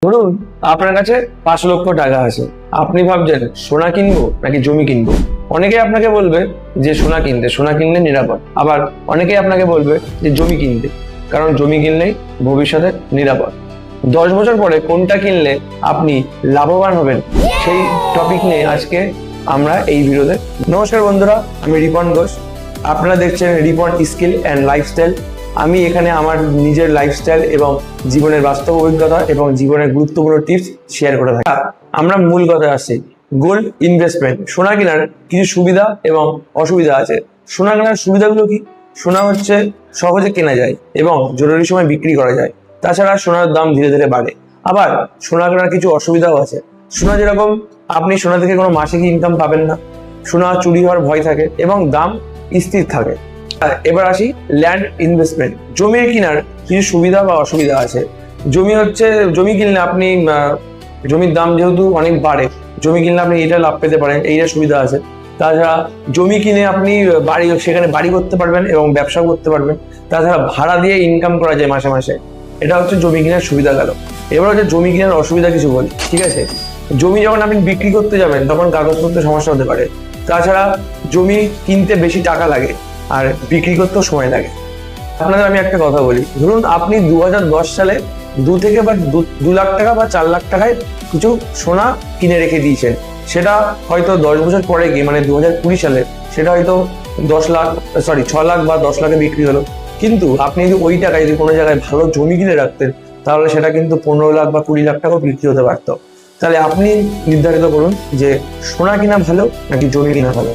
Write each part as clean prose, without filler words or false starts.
ধরুন আপনার কাছে 5 লক্ষ টাকা আছে, আপনি ভাবছেন সোনা কিনবো নাকি জমি কিনবো। অনেকে আপনাকে বলবে যে সোনা কিনলে নিরাপদ, আবার অনেকে আপনাকে বলবে যে জমি কিনতে, কারণ জমি কিনলেই ভবিষ্যতে নিরাপদ। 10 বছর পরে কোনটা কিনলে আপনি লাভবান হবেন, সেই টপিক নিয়ে আজকে আমরা এই ভিডিওতে। নমস্কার বন্ধুরা, আমি রিপন ঘোষ। আপনারা দেখছেন রিপন স্কিল অ্যান্ড লাইফস্টাইল। আমি এখানে আমার নিজের লাইফস্টাইল এবং জীবনের বাস্তব অভিজ্ঞতা এবং জীবনের গুরুত্বপূর্ণ টিপস শেয়ার করে থাকি। আমরা মূল কথা আসছি, গোল্ড ইনভেস্টমেন্ট। সোনা কেনার কিছু সুবিধা এবং অসুবিধা আছে। সোনা কেনার সুবিধাগুলো কি? সোনা হচ্ছে সহজে কেনা যায় এবং জরুরি সময় বিক্রি করা যায়। তাছাড়া সোনার দাম ধীরে ধীরে বাড়ে। আবার সোনা কেনার কিছু অসুবিধাও আছে। সোনা যেরকম, আপনি সোনা থেকে কোনো মাসিক ইনকাম পাবেন না, সোনা চুরি হওয়ার ভয় থাকে এবং দাম স্থির থাকে। এবার আসি ল্যান্ড ইনভেস্টমেন্ট। জমি কেনার কিছু সুবিধা বা অসুবিধা আছে। জমি কিনলে আপনি জমির দাম যেহেতু অনেক বাড়ে, জমি কিনলে আপনি এটা লাভ পেতে পারেন, এইটা সুবিধা আছে। তাছাড়া জমি কিনে আপনি সেখানে বাড়ি করতে পারবেন এবং ব্যবসা করতে পারবেন। তাছাড়া ভাড়া দিয়ে ইনকাম করা যায় মাসে মাসে। এটা হচ্ছে জমি কেনার সুবিধা গেল। এবার হচ্ছে জমি কেনার অসুবিধা কিছু বলি, ঠিক আছে। জমি যখন আপনি বিক্রি করতে যাবেন তখন কাগজপত্রের সমস্যা হতে পারে। তাছাড়া জমি কিনতে বেশি টাকা লাগে আর বিক্রি করতেও সময় লাগে। আপনাদের আমি একটা কথা বলি, ধরুন আপনি 2010 সালে 2 লাখ টাকা বা 4 লাখ টাকায় কিছু সোনা কিনে রেখে দিয়েছেন। সেটা হয়তো 10 বছর পরে গিয়ে মানে 2020 সালে সেটা হয়তো 6 লাখ বা 10 লাখে বিক্রি হলো। কিন্তু আপনি যদি ওই টাকা যদি কোনো জায়গায় ভালো জমি কিনে রাখতেন, তাহলে সেটা কিন্তু 15 লাখ বা 20 লাখ টাকাও বিক্রি হতে পারতো। তাহলে আপনি নির্ধারিত করুন যে সোনা কিনা ভালো নাকি জমি কিনা ভালো।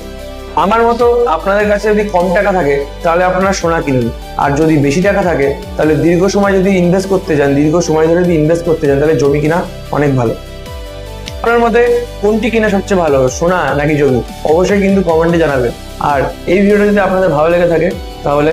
আমার মতো আপনাদের কাছে যদি কম টাকা থাকে তাহলে আপনারা সোনা কিনুন, আর যদি বেশি টাকা থাকে তাহলে দীর্ঘ সময় যদি ইনভেস্ট করতে চান, দীর্ঘ সময় ধরে যদি ইনভেস্ট করতে চান, তাহলে জমি কিনা অনেক ভালো। আপনার মতে কোনটি কিনা সবচেয়ে ভালো, সোনা নাকি জমি? অবশ্যই কিন্তু কমেন্টে জানাবেন। আর এই ভিডিওটা যদি আপনাদের ভালো লেগে থাকে তাহলে